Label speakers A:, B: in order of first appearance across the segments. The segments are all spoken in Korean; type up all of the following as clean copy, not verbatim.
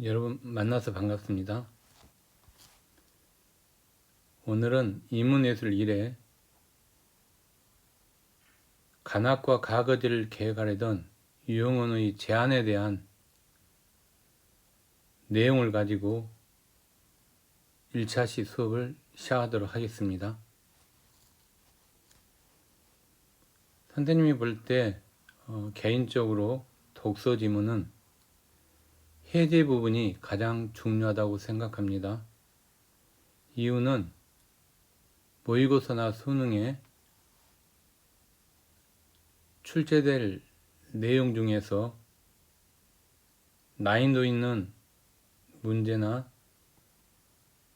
A: 여러분 만나서 반갑습니다. 오늘은 인문예술 1회 간학과 가거제를 계획하려던 유용원의 제안에 대한 내용을 가지고 1차시 수업을 시작하도록 하겠습니다. 선생님이 볼 때 개인적으로 독서 지문은 해제 부분이 가장 중요하다고 생각합니다. 이유는 모의고사나 수능에 출제될 내용 중에서 난이도 있는 문제나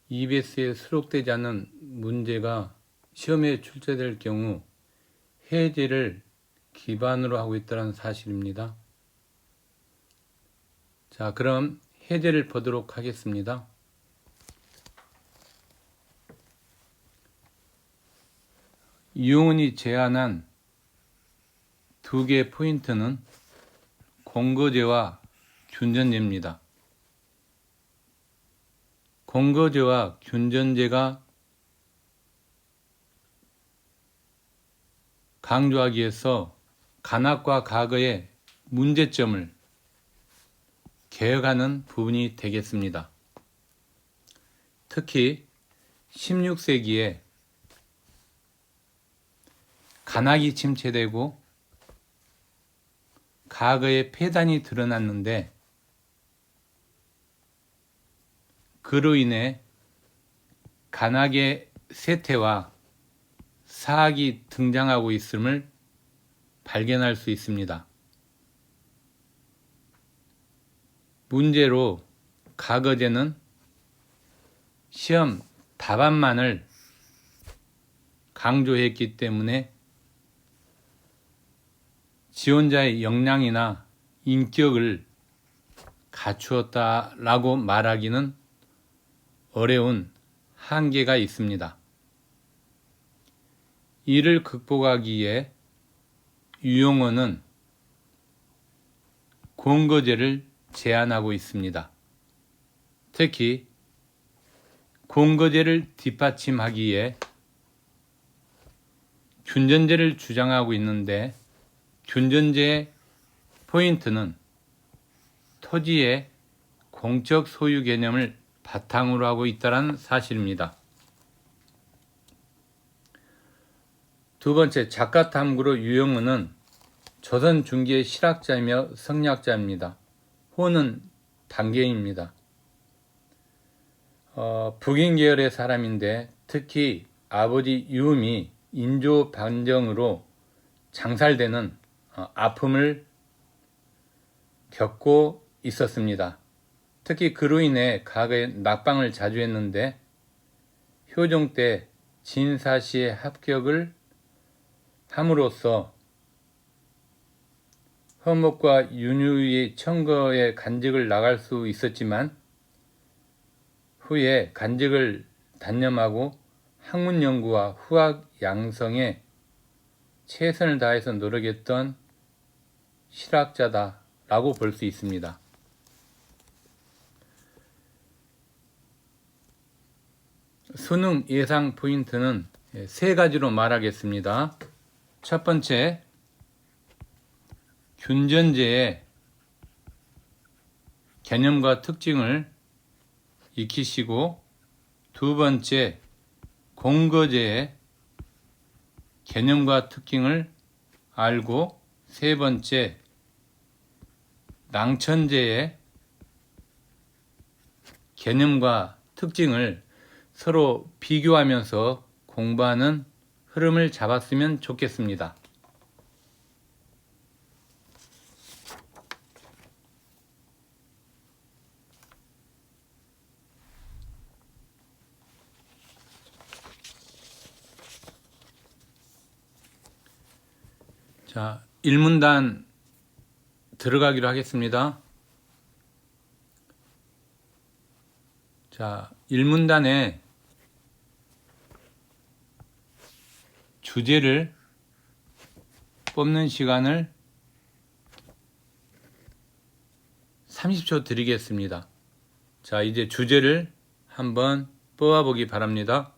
A: EBS에 수록되지 않는 문제가 시험에 출제될 경우 해제를 기반으로 하고 있다는 사실입니다. 자, 그럼 해제를 보도록 하겠습니다. 유용원이 제안한 두 개의 포인트는 공거제와 균전제입니다. 공거제와 균전제가 강조하기 위해서 간학과 가거의 문제점을 개혁하는 부분이 되겠습니다. 특히 16세기에 간학이 침체되고 가거의 폐단이 드러났는데 그로 인해 간학의 쇠퇴와 사학이 등장하고 있음을 발견할 수 있습니다. 문제로 가거제는 시험 답안만을 강조했기 때문에 지원자의 역량이나 인격을 갖추었다라고 말하기는 어려운 한계가 있습니다. 이를 극복하기 위해 유용원은 공거제를 제안하고 있습니다. 특히 공거제를 뒷받침하기 위해 균전제를 주장하고 있는데 균전제의 포인트는 토지의 공적 소유 개념을 바탕으로 하고 있다는 사실입니다. 두 번째, 작가 탐구로 유용원은 조선 중기의 실학자이며 성리학자입니다. 호는 단계입니다. 북인 계열의 사람인데 특히 아버지 유음이 인조 반정으로 장살되는 아픔을 겪고 있었습니다. 특히 그로 인해 과거에 낙방을 자주 했는데 효종 때 진사시에 합격을 함으로써 허목과 윤유의 청거에 간직을 나갈 수 있었지만 후에 간직을 단념하고 학문 연구와 후학 양성에 최선을 다해서 노력했던 실학자다라고 볼 수 있습니다. 수능 예상 포인트는 세 가지로 말하겠습니다. 첫 번째, 균전제의 개념과 특징을 익히시고, 두 번째, 공거제의 개념과 특징을 알고, 세 번째, 낭천제의 개념과 특징을 서로 비교하면서 공부하는 흐름을 잡았으면 좋겠습니다. 자, 1문단 들어가기로 하겠습니다. 자, 1문단에 주제를 뽑는 시간을 30초 드리겠습니다. 자, 이제 주제를 한번 뽑아보기 바랍니다.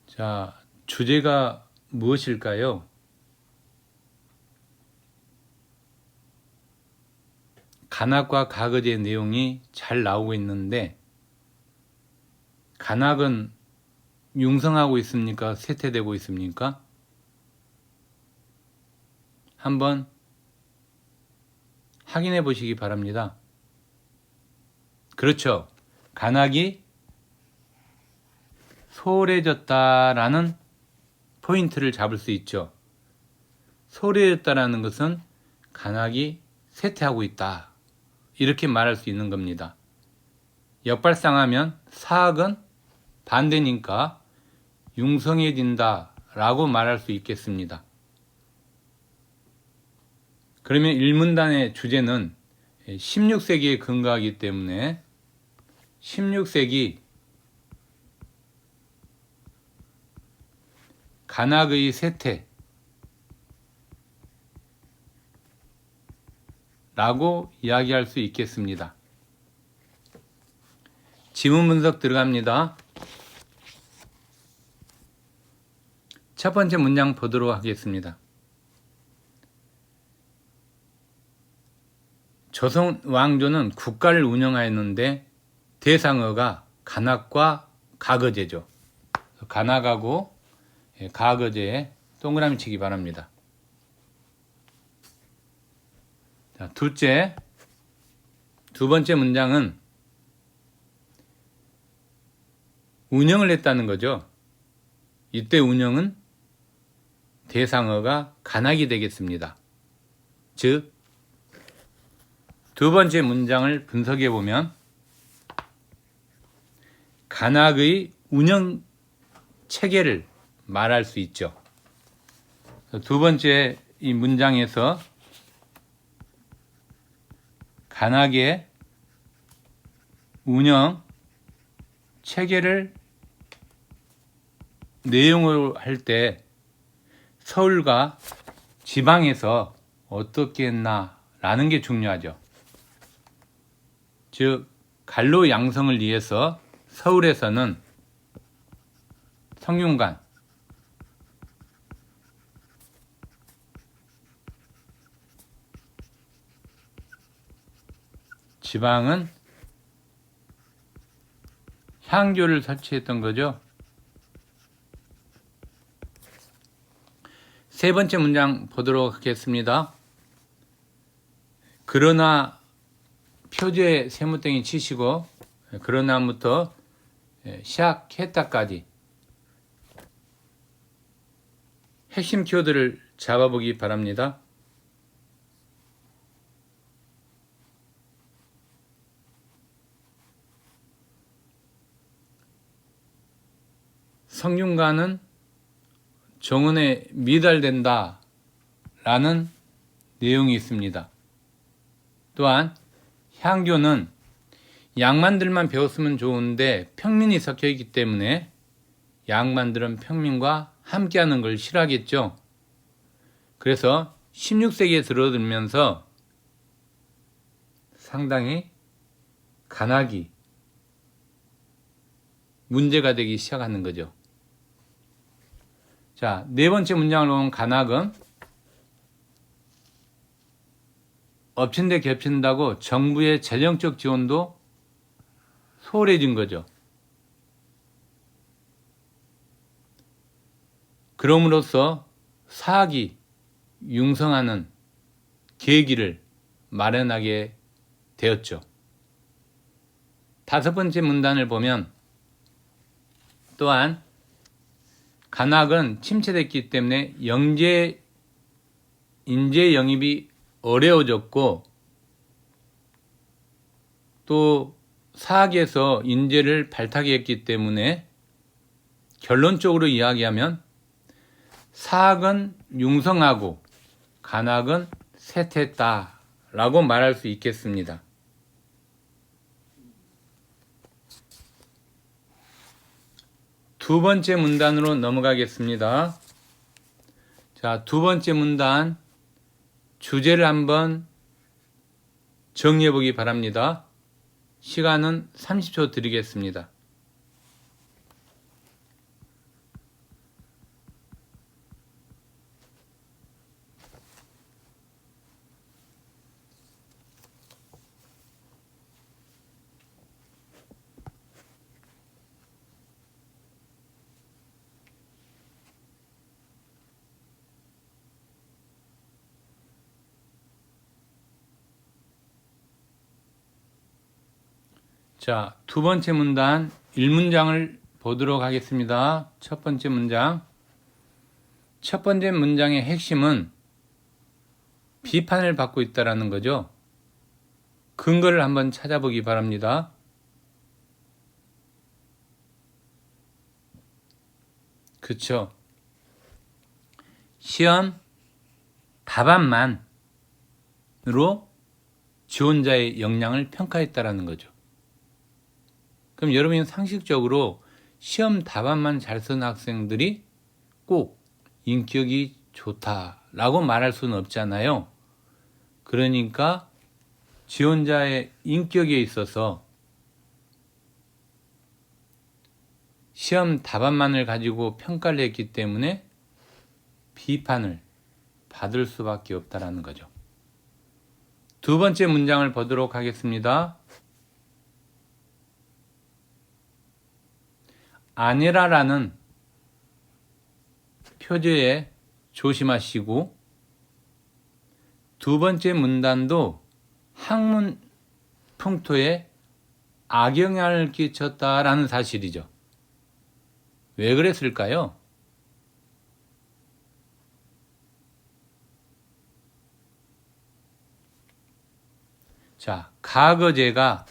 A: 자, 주제가 무엇일까요? 간학과 가거제의 내용이 잘 나오고 있는데, 간학은 융성하고 있습니까? 쇠퇴되고 있습니까? 한번 확인해 보시기 바랍니다. 그렇죠. 간학이 소홀해졌다라는 포인트를 잡을 수 있죠. 소홀해졌다라는 것은 간학이 쇠퇴하고 있다, 이렇게 말할 수 있는 겁니다. 역발상하면 사학은 반대니까 융성해진다 라고 말할 수 있겠습니다. 그러면 1문단의 주제는 16세기에 근거하기 때문에 16세기 간학의 쇠퇴 라고 이야기할 수 있겠습니다. 지문 분석 들어갑니다. 첫 번째 문장 보도록 하겠습니다. 조선 왕조는 국가를 운영하였는데 대상어가 간학과 가거제죠. 간학하고 가거제에 동그라미 치기 바랍니다. 자, 두 번째 문장은 운영을 했다는 거죠. 이때 운영은 대상어가 간학이 되겠습니다. 즉, 두 번째 문장을 분석해 보면 간학의 운영 체계를 말할 수 있죠. 두 번째 이 문장에서 간학의 운영 체계를 내용으로 할 때 서울과 지방에서 어떻게 했나라는 게 중요하죠. 즉, 간로 양성을 위해서 서울에서는 성균관, 지방은 향교를 설치했던 거죠. 세 번째 문장 보도록 하겠습니다. 그러나 표제에 세무땡이 치시고 그러나부터 시작했다까지 핵심 키워드를 잡아보기 바랍니다. 성균관은 정원에 미달된다 라는 내용이 있습니다. 또한 향교는 양만들만 배웠으면 좋은데 평민이 섞여 있기 때문에 양만들은 평민과 함께하는 걸 싫어하겠죠. 그래서 16세기에 들어들면서 상당히 간학이 문제가 되기 시작하는 거죠. 자, 네 번째 문장을 보면 간학은 엎친 데 겹친다고 정부의 재정적 지원도 소홀해진 거죠. 그럼으로써 사학이 융성하는 계기를 마련하게 되었죠. 다섯 번째 문단을 보면 또한 간학은 침체됐기 때문에 인재 영입이 어려워졌고 또 사학에서 인재를 발탁해 했기 때문에 결론적으로 이야기하면 사학은 융성하고 간악은 쇠퇴했다 라고 말할 수 있겠습니다. 두 번째 문단으로 넘어가겠습니다. 자, 두 번째 문단 주제를 한번 정리해 보기 바랍니다. 시간은 30초 드리겠습니다. 자, 두 번째 문단 1문장을 보도록 하겠습니다. 첫 번째 문장. 첫 번째 문장의 핵심은 비판을 받고 있다는 거죠. 근거를 한번 찾아보기 바랍니다. 그쵸? 시험 답안만으로 지원자의 역량을 평가했다는 거죠. 그럼 여러분이 상식적으로 시험 답안만 잘 쓴 학생들이 꼭 인격이 좋다라고 말할 수는 없잖아요. 그러니까 지원자의 인격에 있어서 시험 답안만을 가지고 평가를 했기 때문에 비판을 받을 수밖에 없다는 거죠. 두 번째 문장을 보도록 하겠습니다. 아니라라는 표제에 조심하시고 두 번째 문단도 학문 풍토에 악영향을 끼쳤다라는 사실이죠. 왜 그랬을까요? 자, 가거제가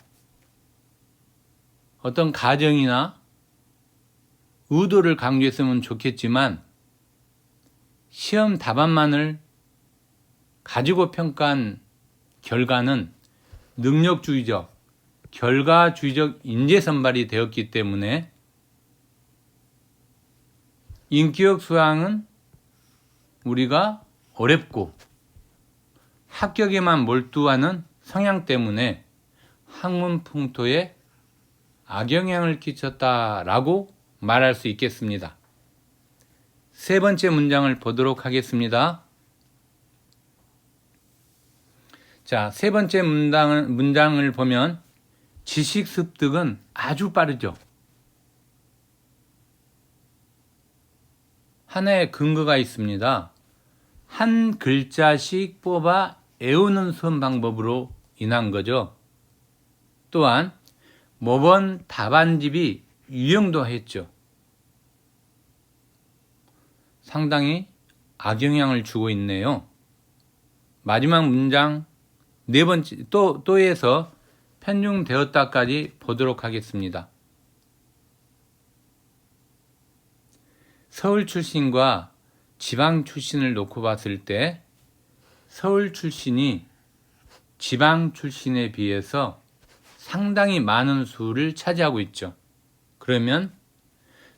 A: 어떤 가정이나 의도를 강조했으면 좋겠지만 시험 답안만을 가지고 평가한 결과는 능력주의적, 결과주의적 인재 선발이 되었기 때문에 인격 수양은 우리가 어렵고 합격에만 몰두하는 성향 때문에 학문 풍토에 악영향을 끼쳤다라고 말할 수 있겠습니다. 세 번째 문장을 보도록 하겠습니다. 자, 세 번째 문장을 보면 지식 습득은 아주 빠르죠. 하나의 근거가 있습니다. 한 글자씩 뽑아 외우는 수험 방법으로 인한 거죠. 또한 모범 답안집이 유형도 했죠. 상당히 악영향을 주고 있네요. 마지막 문장 네 번째 또에서 편중되었다까지 보도록 하겠습니다. 서울 출신과 지방 출신을 놓고 봤을 때 서울 출신이 지방 출신에 비해서 상당히 많은 수를 차지하고 있죠. 그러면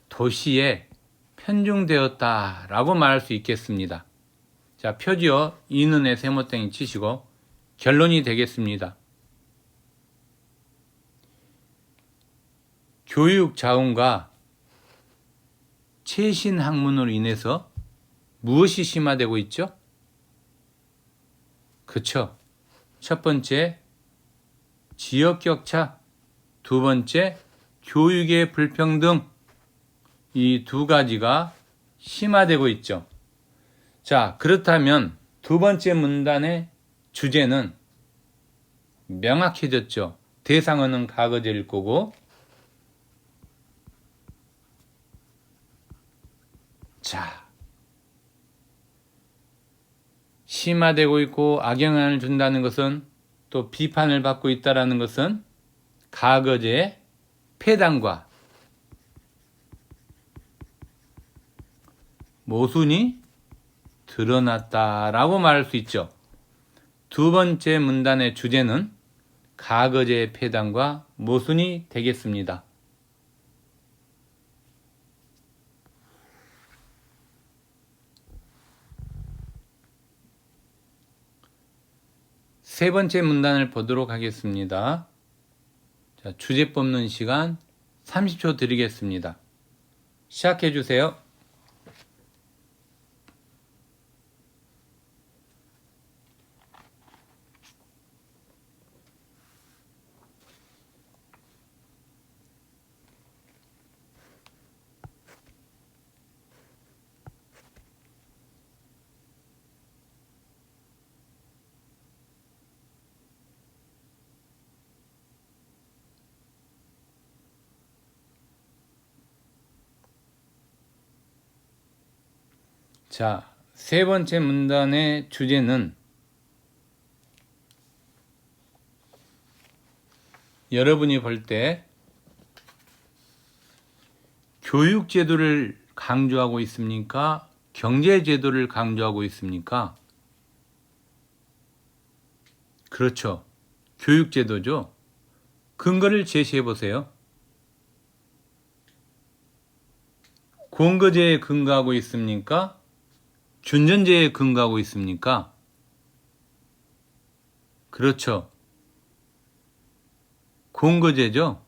A: 도시에 편중되었다라고 말할 수 있겠습니다. 자, 표지어 이는의 세모땡이 치시고 결론이 되겠습니다. 교육 자원과 최신 학문으로 인해서 무엇이 심화되고 있죠? 그쵸. 첫 번째, 지역 격차. 두 번째, 교육의 불평등. 이 두 가지가 심화되고 있죠. 자, 그렇다면 두 번째 문단의 주제는 명확해졌죠. 대상어는 가거제일 거고, 자, 심화되고 있고 악영향을 준다는 것은 또 비판을 받고 있다는 것은 가거제의 폐단과 모순이 드러났다라고 말할 수 있죠. 두 번째 문단의 주제는 가거제의 폐단과 모순이 되겠습니다. 세 번째 문단을 보도록 하겠습니다. 자, 주제 뽑는 시간 30초 드리겠습니다. 시작해 주세요. 자, 세 번째 문단의 주제는 여러분이 볼 때 교육제도를 강조하고 있습니까? 경제제도를 강조하고 있습니까? 그렇죠. 교육제도죠. 근거를 제시해 보세요. 공거제에 근거하고 있습니까? 균전제에 근거하고 있습니까? 그렇죠. 공거제죠.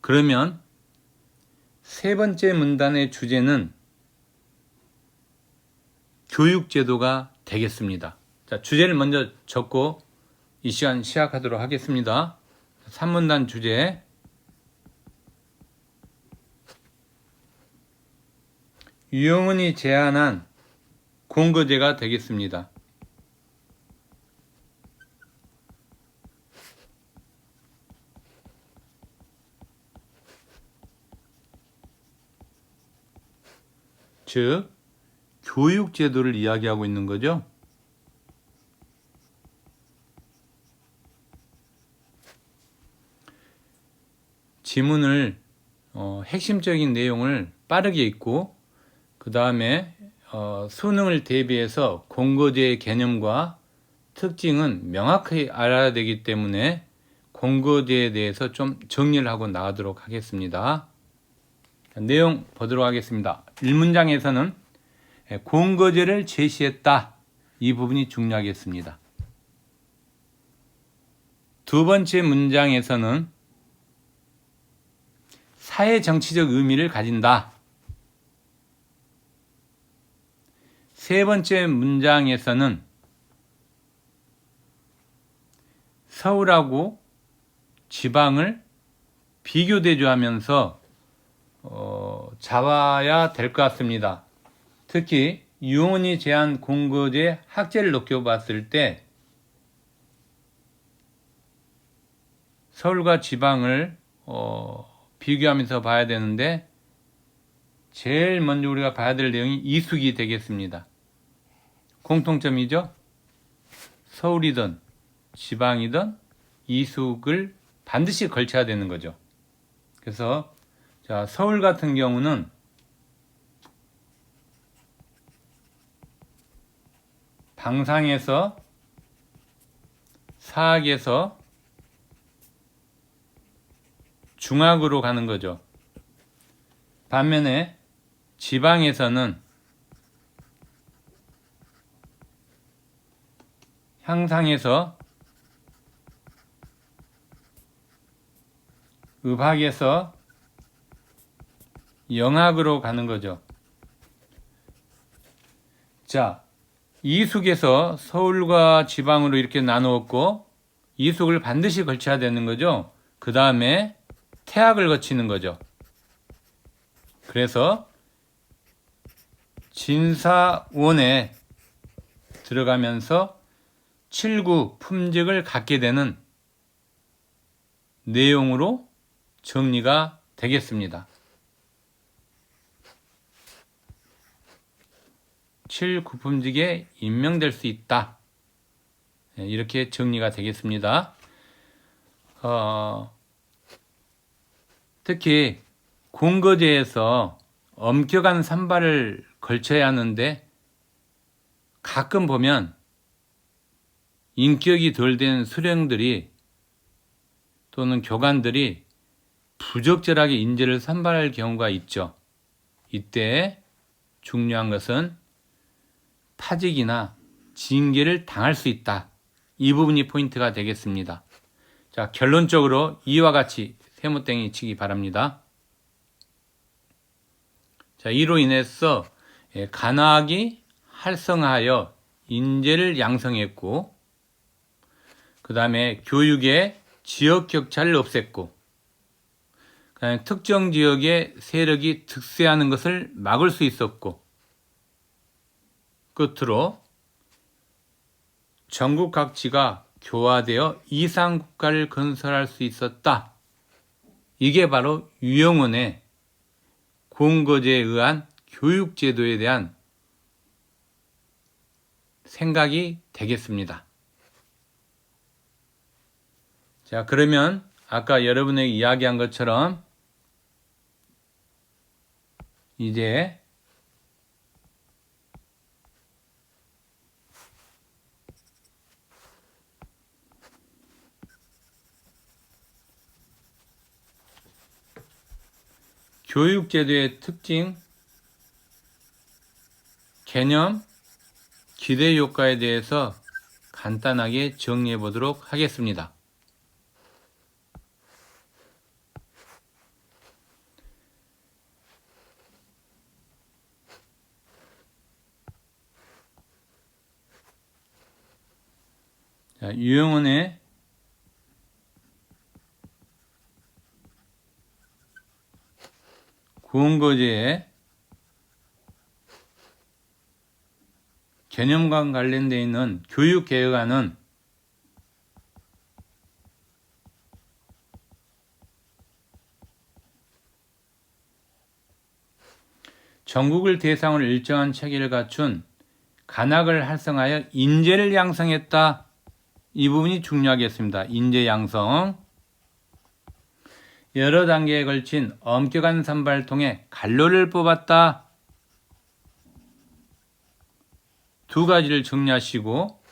A: 그러면 세 번째 문단의 주제는 교육제도가 되겠습니다. 자, 주제를 먼저 적고 이 시간 시작하도록 하겠습니다. 3문단 주제, 유영은이 제안한 공거제가 되겠습니다. 즉, 교육제도를 이야기하고 있는 거죠. 지문을 핵심적인 내용을 빠르게 읽고 그 다음에 수능을 대비해서 공거제의 개념과 특징은 명확히 알아야 되기 때문에 공거제에 대해서 좀 정리를 하고 나가도록 하겠습니다. 내용 보도록 하겠습니다. 1문장에서는 공거제를 제시했다. 이 부분이 중요하겠습니다. 두 번째 문장에서는 사회정치적 의미를 가진다. 세 번째 문장에서는 서울하고 지방을 비교대조하면서 잡아야 될 것 같습니다. 특히 유원이 제한 공거제 학제를 느껴봤을 때 서울과 지방을 비교하면서 봐야 되는데 제일 먼저 우리가 봐야 될 내용이 이숙이 되겠습니다. 공통점이죠. 서울이든 지방이든 이숙을 반드시 걸쳐야 되는 거죠. 그래서 자, 서울 같은 경우는 방상에서 사학에서 중학으로 가는 거죠. 반면에 지방에서는 향상에서 의학에서 영학으로 가는 거죠. 자, 이숙에서 서울과 지방으로 이렇게 나누었고 이숙을 반드시 걸쳐야 되는 거죠. 그 다음에 태학을 거치는 거죠. 그래서 진사원에 들어가면서 7구 품직을 갖게 되는 내용으로 정리가 되겠습니다. 7구품직에 임명될 수 있다. 이렇게 정리가 되겠습니다. 특히 공거제에서 엄격한 산발을 걸쳐야 하는데 가끔 보면 인격이 덜 된 수령들이 또는 교관들이 부적절하게 인재를 선발할 경우가 있죠. 이때 중요한 것은 파직이나 징계를 당할 수 있다. 이 부분이 포인트가 되겠습니다. 자, 결론적으로 이와 같이 세모땡이 치기 바랍니다. 자, 이로 인해서 간학이 활성화하여 인재를 양성했고, 그 다음에 교육의 지역 격차를 없앴고, 그 다음에 특정 지역의 세력이 득세하는 것을 막을 수 있었고, 끝으로 전국 각지가 교화되어 이상국가를 건설할 수 있었다. 이게 바로 유영원의 공거제에 의한 교육제도에 대한 생각이 되겠습니다. 자, 그러면 아까 여러분에게 이야기한 것처럼 이제 교육제도의 특징, 개념, 기대 효과에 대해서 간단하게 정리해 보도록 하겠습니다. 자, 유영원의 구원거제의 개념과 관련되어 있는 교육개혁안은 전국을 대상으로 일정한 체계를 갖춘 간학을 활성화하여 인재를 양성했다. 이 부분이 중요하겠습니다. 인재 양성. 여러 단계에 걸친 엄격한 선발을 통해 갈로를 뽑았다. 두 가지를 정리하시고,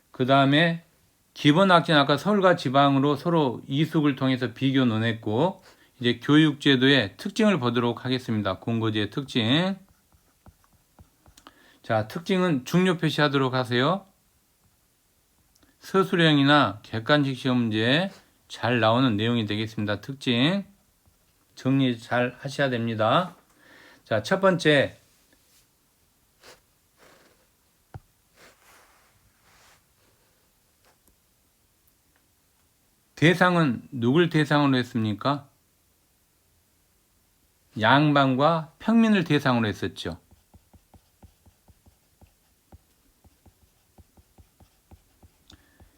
A: 그 다음에 기본 학제는 아까 서울과 지방으로 서로 이숙을 통해서 비교 논했고, 이제 교육제도의 특징을 보도록 하겠습니다. 공고제의 특징. 자, 특징은 중요 표시하도록 하세요. 서술형이나 객관식 시험 문제에 잘 나오는 내용이 되겠습니다. 특징. 정리 잘 하셔야 됩니다. 자, 첫 번째. 대상은 누굴 대상으로 했습니까? 양반과 평민을 대상으로 했었죠.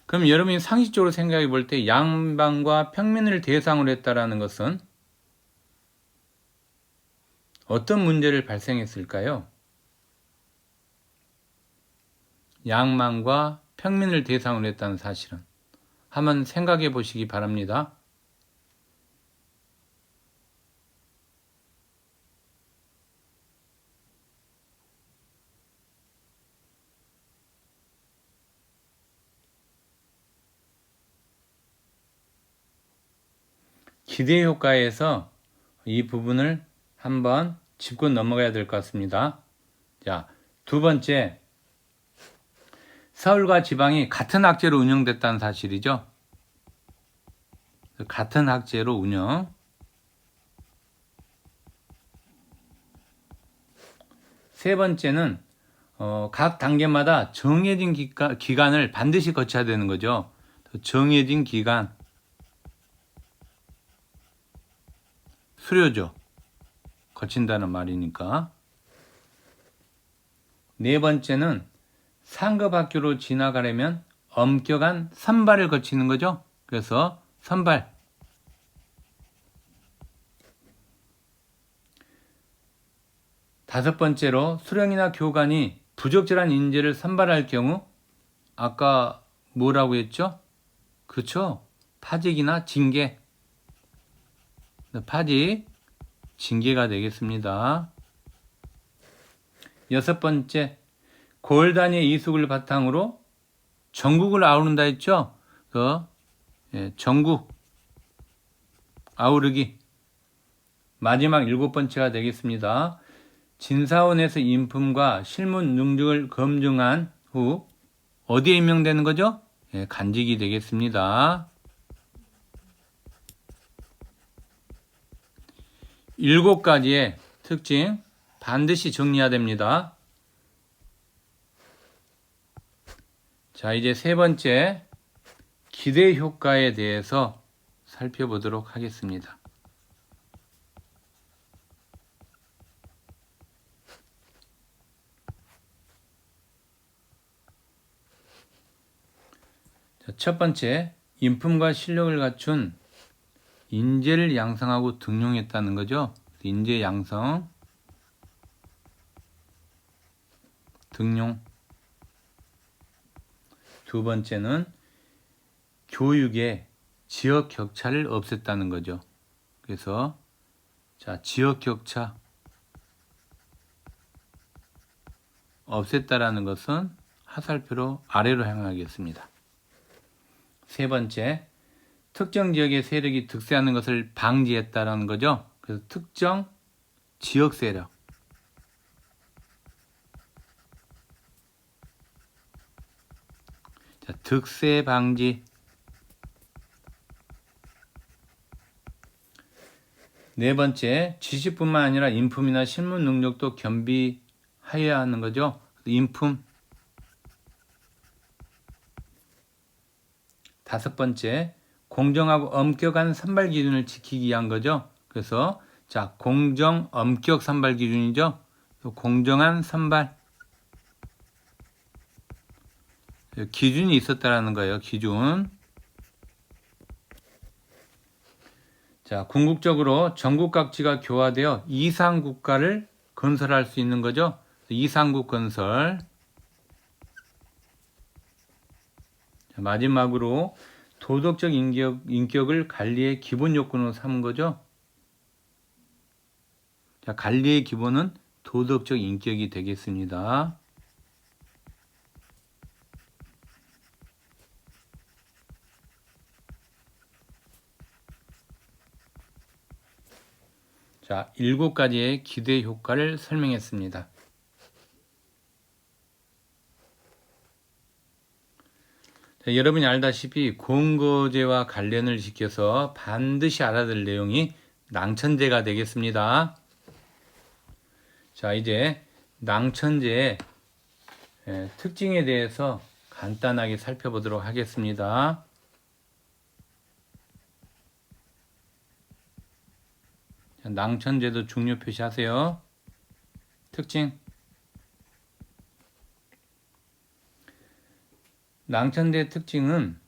A: 그럼 여러분이 상식적으로 생각해 볼 때 양반과 평민을 대상으로 했다라는 것은 어떤 문제를 발생했을까요? 양반과 평민을 대상으로 했다는 사실은 한번 생각해 보시기 바랍니다. 기대 효과에서 이 부분을 한번 짚고 넘어가야 될 것 같습니다. 자, 두 번째, 서울과 지방이 같은 학제로 운영됐다는 사실이죠. 같은 학제로 운영. 세 번째는 각 단계마다 정해진 기간을 반드시 거쳐야 되는 거죠. 정해진 기간. 수료죠. 거친다는 말이니까. 네 번째는 상급 학교로 진학하려면 엄격한 선발을 거치는 거죠. 그래서 선발. 다섯 번째로 수령이나 교관이 부적절한 인재를 선발할 경우 아까 뭐라고 했죠? 그렇죠? 파직이나 징계. 파직, 징계가 되겠습니다. 여섯 번째, 고을 단위의 이수를 바탕으로 전국을 아우른다 했죠? 전국 아우르기. 마지막 7번째가 되겠습니다. 진사원에서 인품과 실무 능력을 검증한 후 어디에 임명되는 거죠? 간직이 되겠습니다. 7가지의 특징 반드시 정리해야 됩니다. 자, 이제 3번째 기대 효과에 대해서 살펴보도록 하겠습니다. 자, 첫 번째, 인품과 실력을 갖춘 인재를 양성하고 등용했다는 거죠. 인재 양성, 등용. 두 번째는 교육의 지역 격차를 없앴다는 거죠. 그래서 자, 지역 격차 없앴다라는 것은 하살표로 아래로 향하겠습니다. 세 번째, 특정 지역의 세력이 득세하는 것을 방지했다라는 거죠. 그래서 특정 지역 세력. 자, 득세 방지. 네 번째, 지식뿐만 아니라 인품이나 실무 능력도 겸비하여야 하는 거죠. 인품. 다섯 번째, 공정하고 엄격한 선발 기준을 지키기 위한 거죠. 그래서 자, 공정, 엄격 선발 기준이죠. 공정한 선발. 기준이 있었다라는 거예요. 기준. 자, 궁극적으로 전국 각지가 교화되어 이상국가를 건설할 수 있는 거죠. 이상국 건설. 자, 마지막으로 도덕적 인격을 관리의 기본 요건으로 삼은 거죠. 자, 관리의 기본은 도덕적 인격이 되겠습니다. 자, 7가지의 기대 효과를 설명했습니다. 자, 여러분이 알다시피 공거제와 관련을 지켜서 반드시 알아야 될 내용이 낭천제가 되겠습니다. 자, 이제 낭천제의 특징에 대해서 간단하게 살펴보도록 하겠습니다. 자, 낭천제도 중요 표시하세요. 특징. 낭천제의 특징은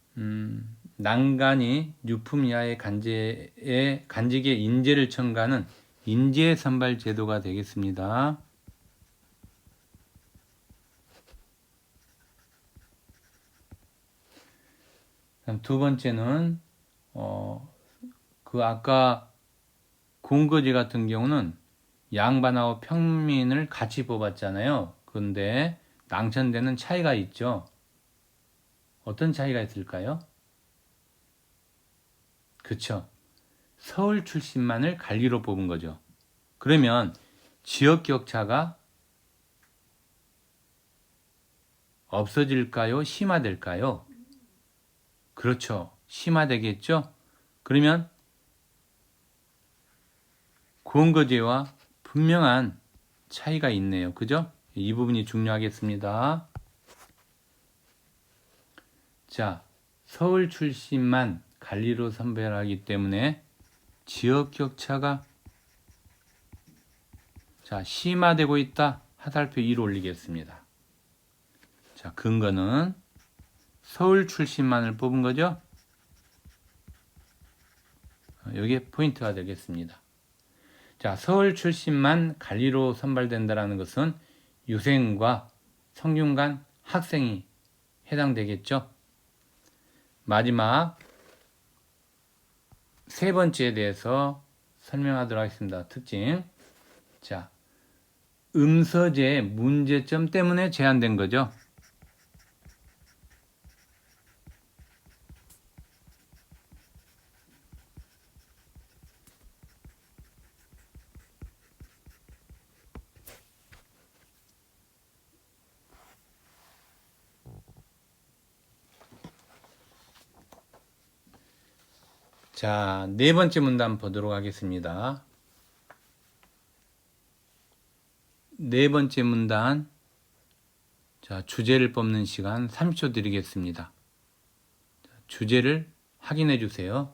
A: 난간이 유품 이하의 간직에 인재를 첨가하는 인재 선발 제도가 되겠습니다. 두 번째는 아까 공거제 같은 경우는 양반하고 평민을 같이 뽑았잖아요. 그런데 낭천제는 차이가 있죠. 어떤 차이가 있을까요? 그쵸. 서울 출신만을 관리로 뽑은 거죠. 그러면 지역 격차가 없어질까요? 심화될까요? 그렇죠. 심화되겠죠? 그러면 공거제와 분명한 차이가 있네요. 그죠? 이 부분이 중요하겠습니다. 자, 서울 출신만 관리로 선별하기 때문에 지역 격차가 자, 심화되고 있다. 하살표 2로 올리겠습니다. 자, 근거는 서울 출신만을 뽑은 거죠. 여기에 포인트가 되겠습니다. 자, 서울 출신만 관리로 선발된다는 것은 유생과 성균관 학생이 해당되겠죠. 마지막 세 번째에 대해서 설명하도록 하겠습니다. 특징. 자, 음서제 문제점 때문에 제한된 거죠. 자, 네 번째 문단 보도록 하겠습니다. 네 번째 문단. 자, 주제를 뽑는 시간 30초 드리겠습니다. 주제를 확인해 주세요.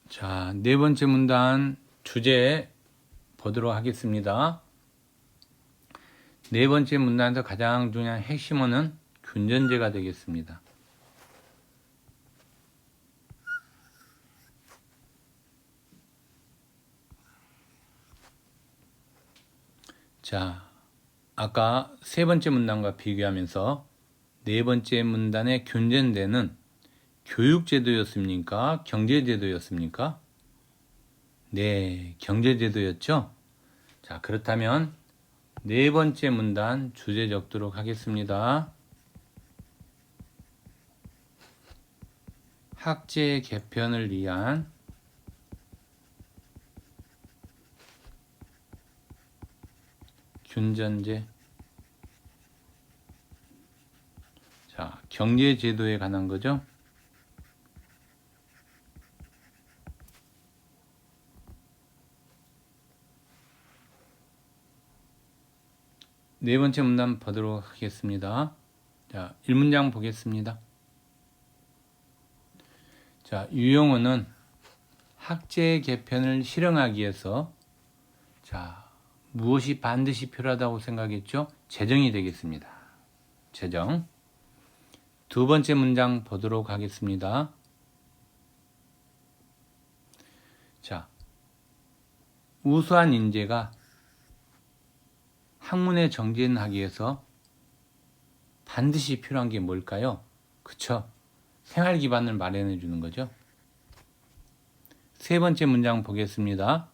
A: 자, 네 번째 문단 주제 보도록 하겠습니다. 네 번째 문단에서 가장 중요한 핵심어는 균전제가 되겠습니다. 자, 아까 세 번째 문단과 비교하면서 네 번째 문단의 균전제는 교육제도였습니까? 경제제도였습니까? 네, 경제제도였죠? 자, 그렇다면 네 번째 문단 주제 적도록 하겠습니다. 학제 개편을 위한 균전제. 자, 경제제도에 관한 거죠. 네 번째 문단 보도록 하겠습니다. 자, 1문장 보겠습니다. 자, 유용어는 학제 개편을 실행하기 위해서 자, 무엇이 반드시 필요하다고 생각했죠? 재정이 되겠습니다. 재정. 두 번째 문장 보도록 하겠습니다. 자, 우수한 인재가 학문에 정진하기 위해서 반드시 필요한 게 뭘까요? 그쵸? 생활 기반을 마련해 주는 거죠. 세 번째 문장 보겠습니다.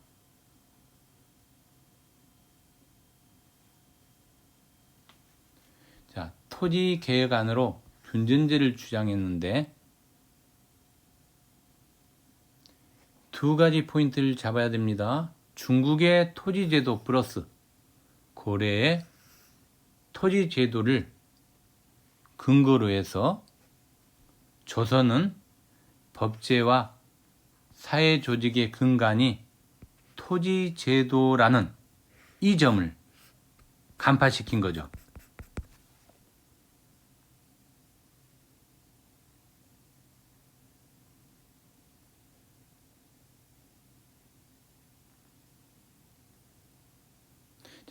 A: 자, 토지 개혁안으로 균전제를 주장했는데 두 가지 포인트를 잡아야 됩니다. 중국의 토지제도 플러스 고려의 토지제도를 근거로 해서 조선은 법제와 사회조직의 근간이 토지제도라는 이 점을 간파시킨 거죠.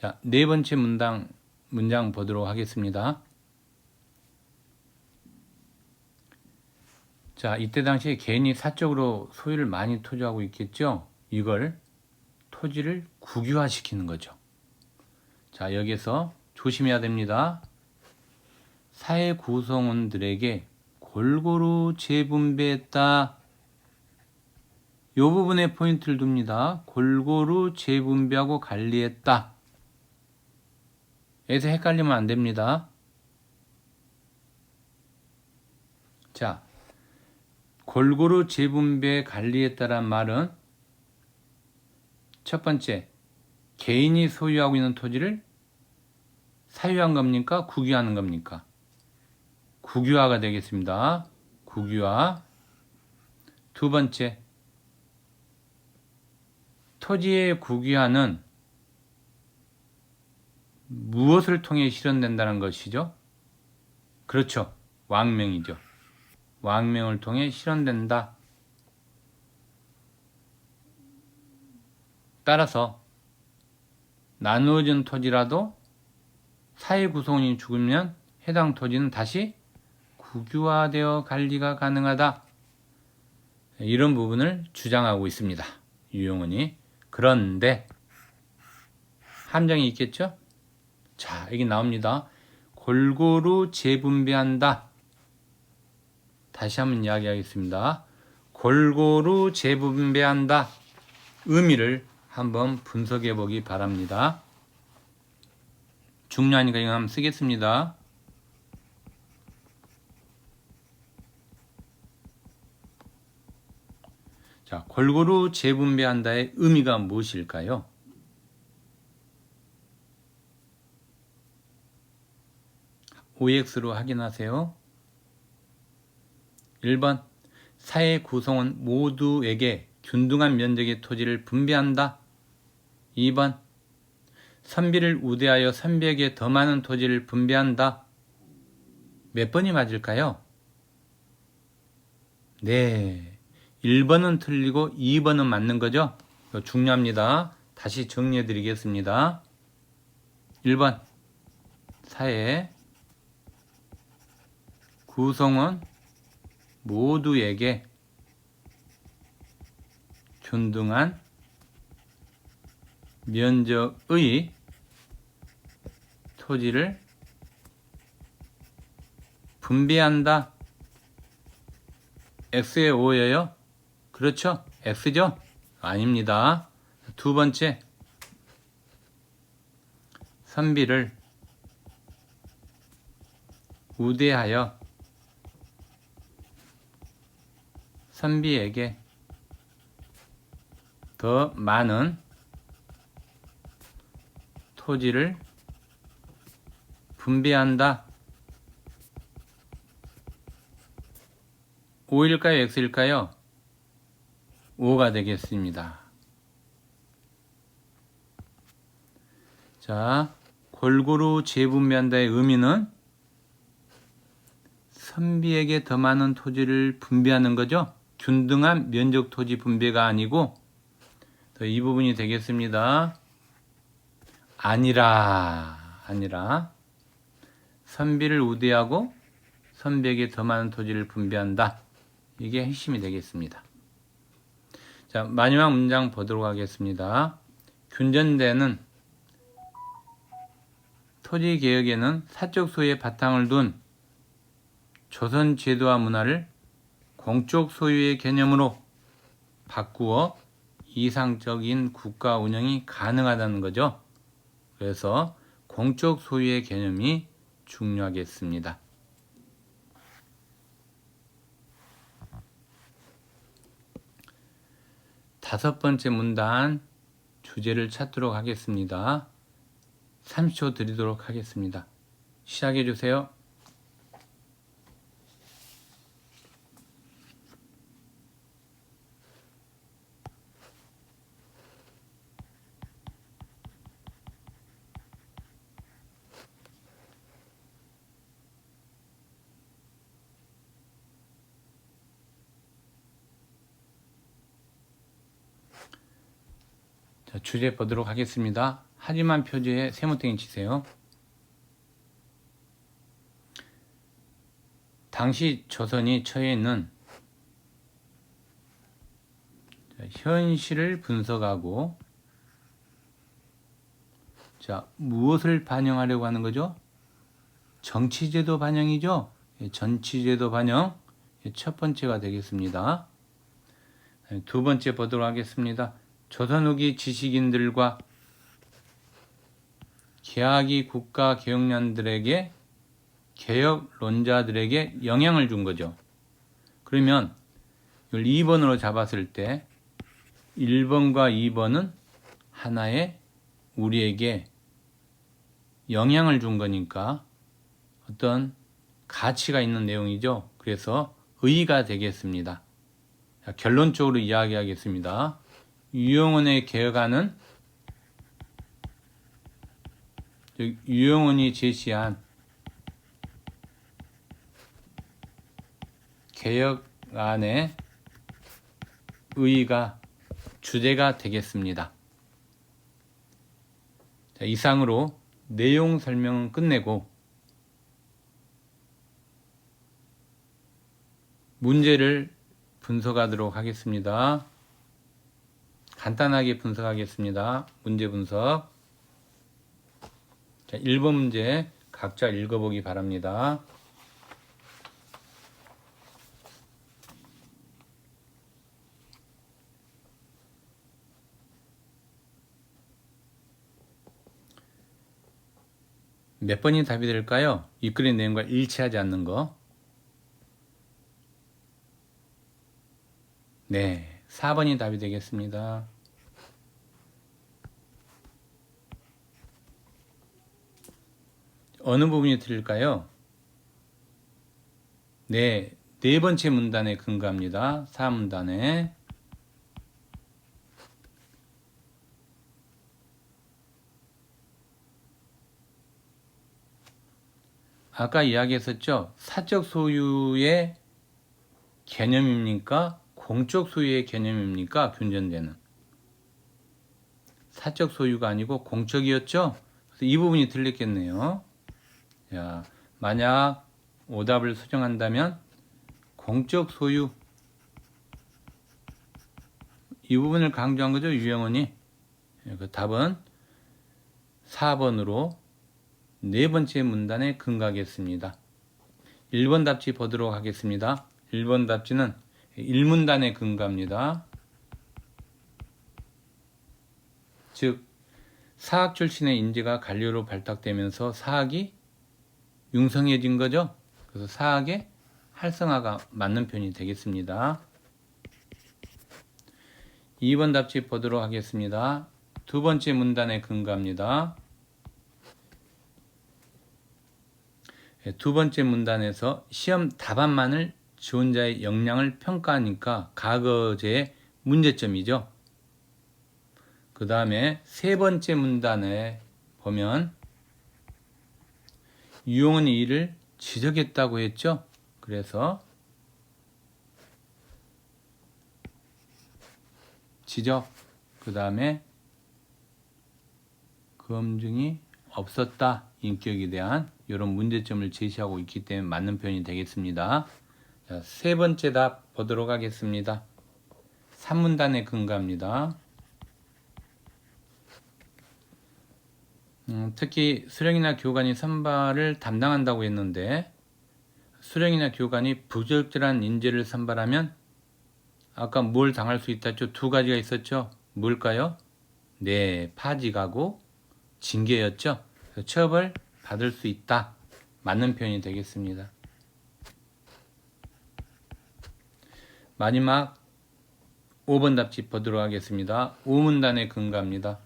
A: 자, 네 번째 문장 보도록 하겠습니다. 자, 이때 당시에 개인이 사적으로 소유를 많이 토지하고 있겠죠? 이걸 토지를 국유화시키는 거죠. 자, 여기서 조심해야 됩니다. 사회 구성원들에게 골고루 재분배했다. 이 부분에 포인트를 둡니다. 골고루 재분배하고 관리했다. 여기서 헷갈리면 안 됩니다. 자, 골고루 재분배 관리했다란 말은 첫 번째, 개인이 소유하고 있는 토지를 사유한 겁니까? 국유하는 겁니까? 국유화가 되겠습니다. 국유화. 두 번째, 토지의 국유화는 무엇을 통해 실현된다는 것이죠? 그렇죠. 왕명이죠. 왕명을 통해 실현된다. 따라서 나누어진 토지라도 사회 구성원이 죽으면 해당 토지는 다시 국유화되어 관리가 가능하다. 이런 부분을 주장하고 있습니다. 유용원이. 그런데 함정이 있겠죠? 자, 여기 나옵니다. 골고루 재분배한다. 다시 한번 이야기하겠습니다. 골고루 재분배한다. 의미를 한번 분석해 보기 바랍니다. 중요하니까 이거 한번 쓰겠습니다. 자, 골고루 재분배한다의 의미가 무엇일까요? OX로 확인하세요. 1번, 사회 구성원 모두에게 균등한 면적의 토지를 분배한다. 2번, 선비를 우대하여 선비에게 더 많은 토지를 분배한다. 몇 번이 맞을까요? 네, 1번은 틀리고 2번은 맞는 거죠? 이거 중요합니다. 다시 정리해 드리겠습니다. 1번, 사회 구성원 모두에게 균등한 면적의 토지를 분배한다. X의 O예요? 그렇죠? X죠? 아닙니다. 두 번째, 선비를 우대하여 선비에게 더 많은 토지를 분배한다. O일까요? X일까요? O가 되겠습니다. 자, 골고루 재분배한다의 의미는 선비에게 더 많은 토지를 분배하는 거죠. 균등한 면적 토지 분배가 아니고 이 부분이 되겠습니다. 아니라 선비를 우대하고 선비에게 더 많은 토지를 분배한다. 이게 핵심이 되겠습니다. 자, 마지막 문장 보도록 하겠습니다. 균전대는 토지개혁에는 사적 소유의 바탕을 둔 조선 제도와 문화를 공적 소유의 개념으로 바꾸어 이상적인 국가 운영이 가능하다는 거죠. 그래서 공적 소유의 개념이 중요하겠습니다. 다섯 번째 문단 주제를 찾도록 하겠습니다. 30초 드리도록 하겠습니다. 시작해 주세요. 자, 주제 보도록 하겠습니다. 하지만 표지에 세모땡이 치세요. 당시 조선이 처해 있는 현실을 분석하고 자, 무엇을 반영하려고 하는 거죠? 정치제도 반영이죠. 정치제도 반영 첫 번째가 되겠습니다. 두 번째 보도록 하겠습니다. 조선 후기 지식인들과 계하기 국가 개혁론자들에게 영향을 준 거죠. 그러면 이걸 2번으로 잡았을 때 1번과 2번은 하나의 우리에게 영향을 준 거니까 어떤 가치가 있는 내용이죠. 그래서 의의가 되겠습니다. 자, 결론적으로 이야기하겠습니다. 유영원의 개혁안은 유영원이 제시한 개혁안의 의의가 주제가 되겠습니다. 자, 이상으로 내용 설명은 끝내고 문제를 분석하도록 하겠습니다. 간단하게 분석하겠습니다. 문제 분석. 자, 1번 문제 각자 읽어보기 바랍니다. 몇 번이 답이 될까요? 이끌린 내용과 일치하지 않는 거. 네, 4번이 답이 되겠습니다. 어느 부분이 틀릴까요? 네, 네 번째 문단에 근거합니다. 4문단에. 아까 이야기했었죠? 사적 소유의 개념입니까? 공적 소유의 개념입니까? 균전제는. 사적 소유가 아니고 공적이었죠? 그래서 이 부분이 틀렸겠네요. 자, 만약 오답을 수정한다면 공적 소유 이 부분을 강조한 거죠, 유영원이. 그 답은 4번으로 네 번째 문단에 근거하겠습니다. 1번 답지 보도록 하겠습니다. 1번 답지는 1문단에 근거합니다. 즉 사학 출신의 인재가 관료로 발탁되면서 사학이 융성해진 거죠. 그래서 사학의 활성화가 맞는 표현이 되겠습니다. 2번 답지 보도록 하겠습니다. 두 번째 문단에 근거합니다. 두 번째 문단에서 시험 답안만을 지원자의 역량을 평가하니까 과거제의 문제점이죠. 그 다음에 세 번째 문단에 보면 유용원이 이를 지적했다고 했죠. 그래서 지적, 그 다음에 검증이 없었다. 인격에 대한 이런 문제점을 제시하고 있기 때문에 맞는 표현이 되겠습니다. 자, 세 번째 답 보도록 하겠습니다. 3문단에 근거합니다. 특히 수령이나 교관이 선발을 담당한다고 했는데 수령이나 교관이 부적절한 인재를 선발하면 아까 뭘 당할 수 있다 했죠? 두 가지가 있었죠? 뭘까요? 네, 파직하고 징계였죠? 처벌 받을 수 있다. 맞는 표현이 되겠습니다. 마지막 5번 답지 보도록 하겠습니다. 5문단에 근거합니다.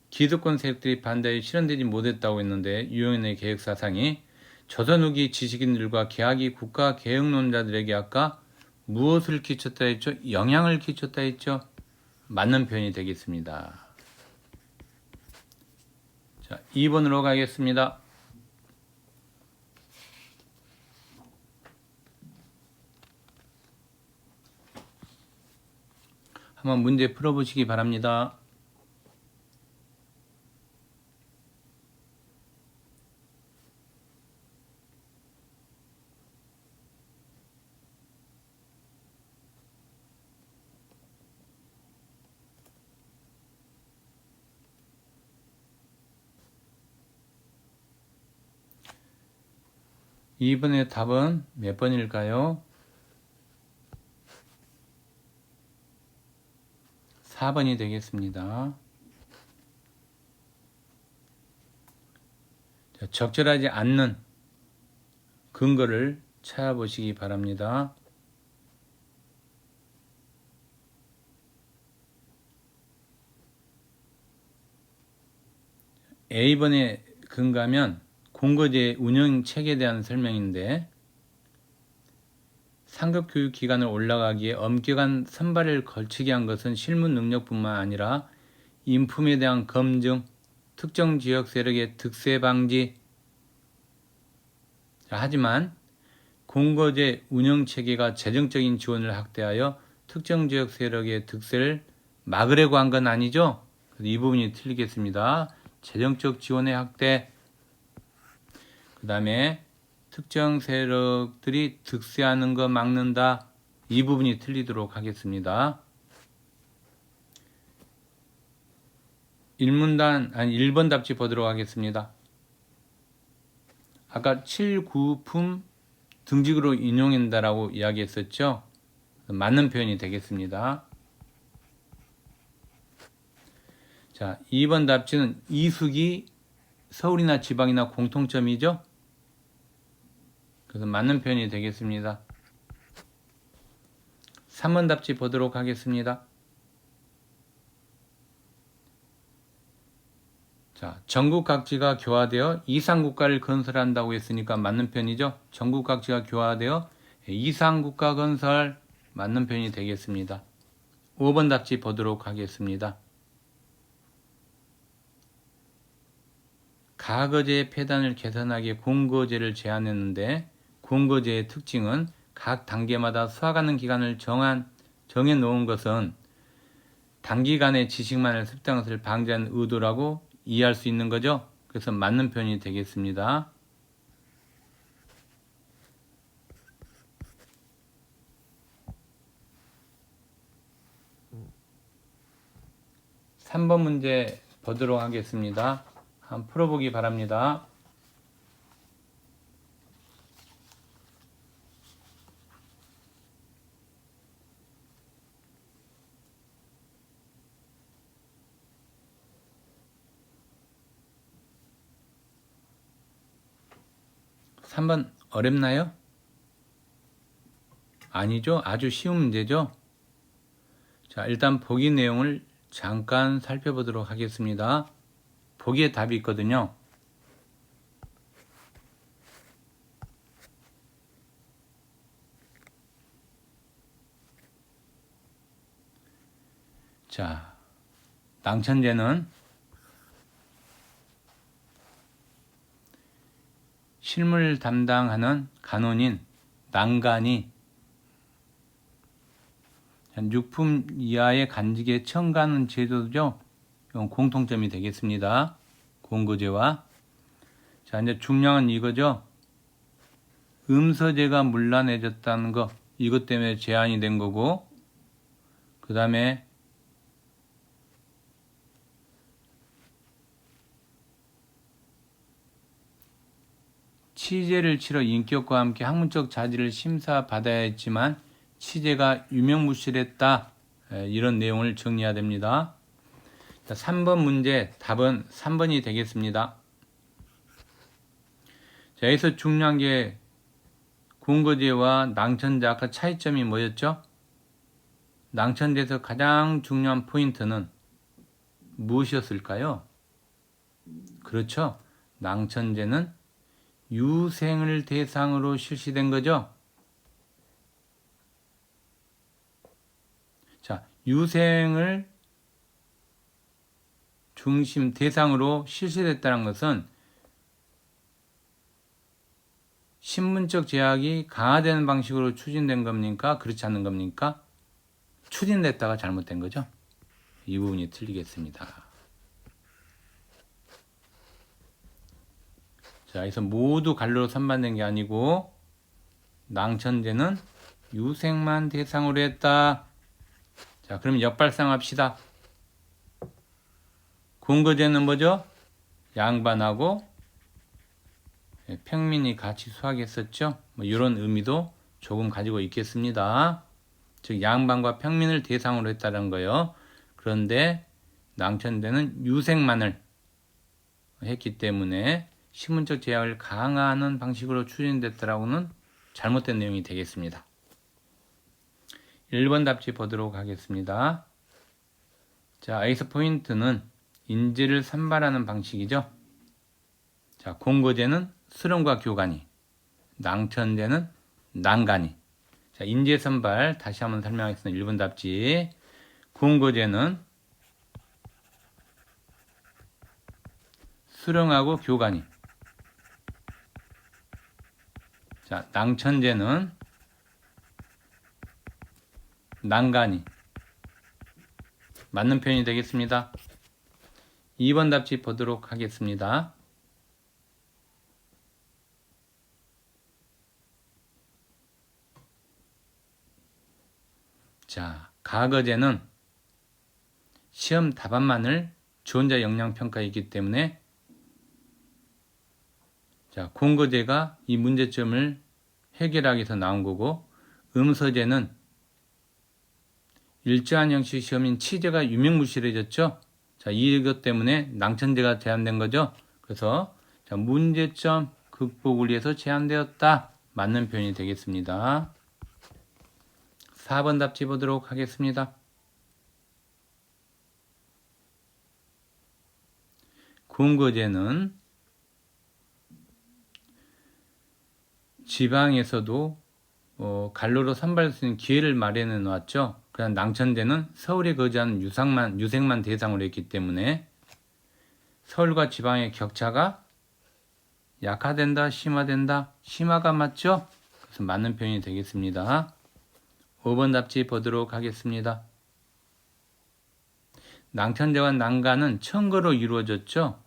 A: 기득권 세력들이 반대에 실현되지 못했다고 했는데 유엔의 계획 사상이 조선 후기 지식인들과 계약이 국가 개혁론자들에게 아까 무엇을 끼쳤다 했죠? 영향을 끼쳤다 했죠? 맞는 표현이 되겠습니다. 자, 2번으로 가겠습니다. 한번 문제 풀어보시기 바랍니다. 이번의 답은 몇 번일까요? 4번이 되겠습니다. 자, 적절하지 않는 근거를 찾아보시기 바랍니다. A번에 근거하면 공거제 운영 체계에 대한 설명인데 상급 교육 기관을 올라가기에 엄격한 선발을 거치게 한 것은 실무 능력뿐만 아니라 인품에 대한 검증, 특정 지역 세력의 득세 방지. 하지만 공거제 운영 체계가 재정적인 지원을 확대하여 특정 지역 세력의 득세를 막으려고 한 건 아니죠. 그래서 이 부분이 틀리겠습니다. 재정적 지원의 확대, 그 다음에 특정 세력들이 득세하는 거 막는다. 이 부분이 틀리도록 하겠습니다. 1번 답지 보도록 하겠습니다. 아까 7구품 등직으로 인용한다라고 이야기했었죠. 맞는 표현이 되겠습니다. 자, 2번 답지는 이숙이 서울이나 지방이나 공통점이죠. 그래서 맞는 표현이 되겠습니다. 3번 답지 보도록 하겠습니다. 자, 전국 각지가 교화되어 이상국가를 건설한다고 했으니까 맞는 편이죠. 전국 각지가 교화되어 이상국가 건설, 맞는 편이 되겠습니다. 5번 답지 보도록 하겠습니다. 가거제의 폐단을 개선하기 위해 공거제를 제안했는데 공거제의 특징은 각 단계마다 수학하는 기간을 정해 놓은 것은 단기간에 지식만을 습득하는 것을 방지하는 의도라고 이해할 수 있는 거죠. 그래서 맞는 표현이 되겠습니다. 3번 문제 보도록 하겠습니다. 한번 풀어보기 바랍니다. 삼 번 어렵나요? 아니죠. 아주 쉬운 문제죠. 자, 일단 보기 내용을 잠깐 살펴보도록 하겠습니다. 보기에 답이 있거든요. 자, 낭천제는 실무를 담당하는 간원인 낭간이 육품 이하의 간직에 청가하는 제도죠. 이건 공통점이 되겠습니다. 공거제와. 자, 이제 중요한 이거죠. 음서제가 문란해졌다는 거, 이것 때문에 제한이 된 거고, 그 다음에 취재를 치러 인격과 함께 학문적 자질을 심사받아야 했지만 취재가 유명무실했다. 이런 내용을 정리해야 됩니다. 3번 문제 답은 3번이 되겠습니다. 자, 여기서 중요한 게 공거제와 낭천제 아까 차이점이 뭐였죠? 낭천제에서 가장 중요한 포인트는 무엇이었을까요? 그렇죠. 낭천제는 유생을 대상으로 실시된 거죠. 자, 유생을 중심 대상으로 실시됐다는 것은 신분적 제약이 강화되는 방식으로 추진된 겁니까? 그렇지 않는 겁니까? 추진됐다가 잘못된 거죠. 이 부분이 틀리겠습니다. 자, 여기서 모두 갈로로 선반된 게 아니고 낭천제는 유생만 대상으로 했다. 자, 그럼 역발상 합시다. 공거제는 뭐죠? 양반하고 평민이 같이 수학했었죠. 뭐 이런 의미도 조금 가지고 있겠습니다. 즉 양반과 평민을 대상으로 했다는 거예요. 그런데 낭천제는 유생만을 했기 때문에 신분적 제약을 강화하는 방식으로 추진됐다라고는 잘못된 내용이 되겠습니다. 1번 답지 보도록 하겠습니다. 자, 여기서 포인트는 인재를 선발하는 방식이죠. 자, 공거제는 수령과 교관이, 낭천제는 난간이. 자, 인재 선발 다시 한번 설명하겠습니다. 1번 답지. 공거제는 수령하고 교관이. 자, 낭천제는 난간이 맞는 표현이 되겠습니다. 2번 답지 보도록 하겠습니다. 자, 가거제는 시험 답안만을 주원자 역량평가이기 때문에 자, 공거제가 이 문제점을 해결하기 위해서 나온 거고, 음서제는 일정한 형식 시험인 치제가 유명무실해졌죠. 자, 이것 때문에 낭천제가 제한된 거죠. 그래서 자, 문제점 극복을 위해서 제한되었다. 맞는 표현이 되겠습니다. 4번 답지 보도록 하겠습니다. 공거제는 지방에서도 갈로로 선발할 수 있는 기회를 마련해 놓았죠. 그러나 낭천제는 서울에 거주하는 유생만 대상으로 했기 때문에 서울과 지방의 격차가 약화된다, 심화된다, 심화가 맞죠? 그래서 맞는 표현이 되겠습니다. 5번 답지 보도록 하겠습니다. 낭천제와 난간은 청거로 이루어졌죠.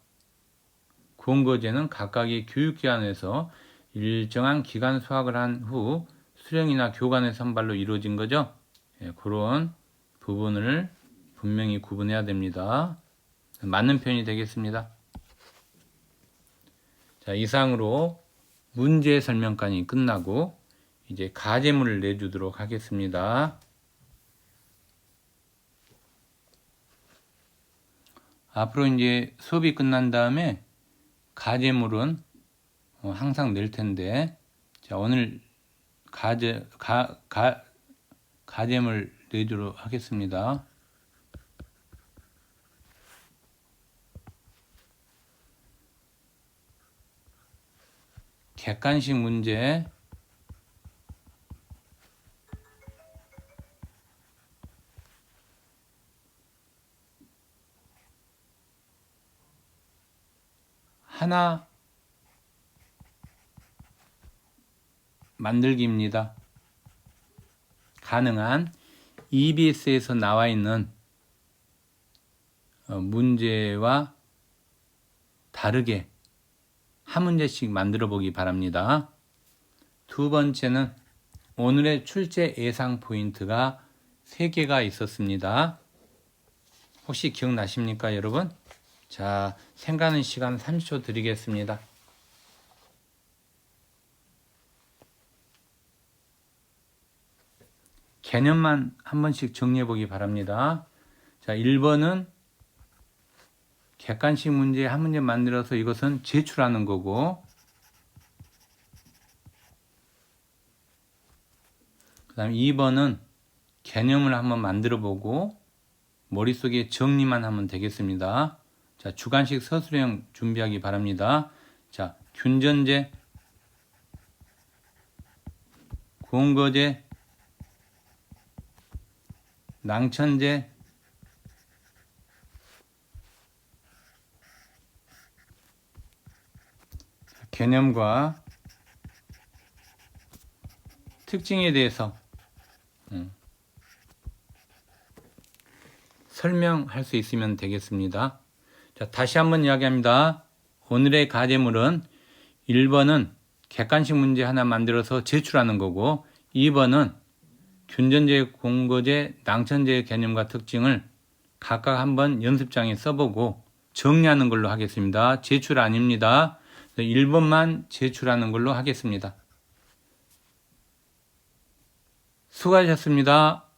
A: 공거제는 각각의 교육기관에서 일정한 기간 수학을 한 후 수령이나 교관의 선발로 이루어진 거죠. 예, 그런 부분을 분명히 구분해야 됩니다. 맞는 표현이 되겠습니다. 자, 이상으로 문제 설명까지 끝나고 이제 가제물을 내주도록 하겠습니다. 앞으로 이제 수업이 끝난 다음에 가제물은 항상 낼 텐데, 자, 오늘 가제물 내도록 하겠습니다. 객관식 문제 하나 만들기입니다. 가능한 EBS에서 나와 있는 문제와 다르게 한 문제씩 만들어 보기 바랍니다. 두 번째는 오늘의 출제 예상 포인트가 3개가 있었습니다. 혹시 기억나십니까, 여러분? 자, 생각하는 시간 30초 드리겠습니다. 개념만 한 번씩 정리해 보기 바랍니다. 자, 1번은 객관식 문제 한 문제 만들어서 이것은 제출하는 거고, 그 다음에 2번은 개념을 한번 만들어 보고 머릿속에 정리만 하면 되겠습니다. 자, 주관식 서술형 준비하기 바랍니다. 자, 균전제, 공거제, 낭천제, 개념과 특징에 대해서 설명할 수 있으면 되겠습니다. 자, 다시 한번 이야기합니다. 오늘의 가제물은 1번은 객관식 문제 하나 만들어서 제출하는 거고, 2번은 균전제, 공거제, 낭천제의 개념과 특징을 각각 한번 연습장에 써보고 정리하는 걸로 하겠습니다. 제출 아닙니다. 1번만 제출하는 걸로 하겠습니다. 수고하셨습니다.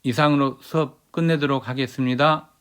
A: 이상으로 수업 끝내도록 하겠습니다.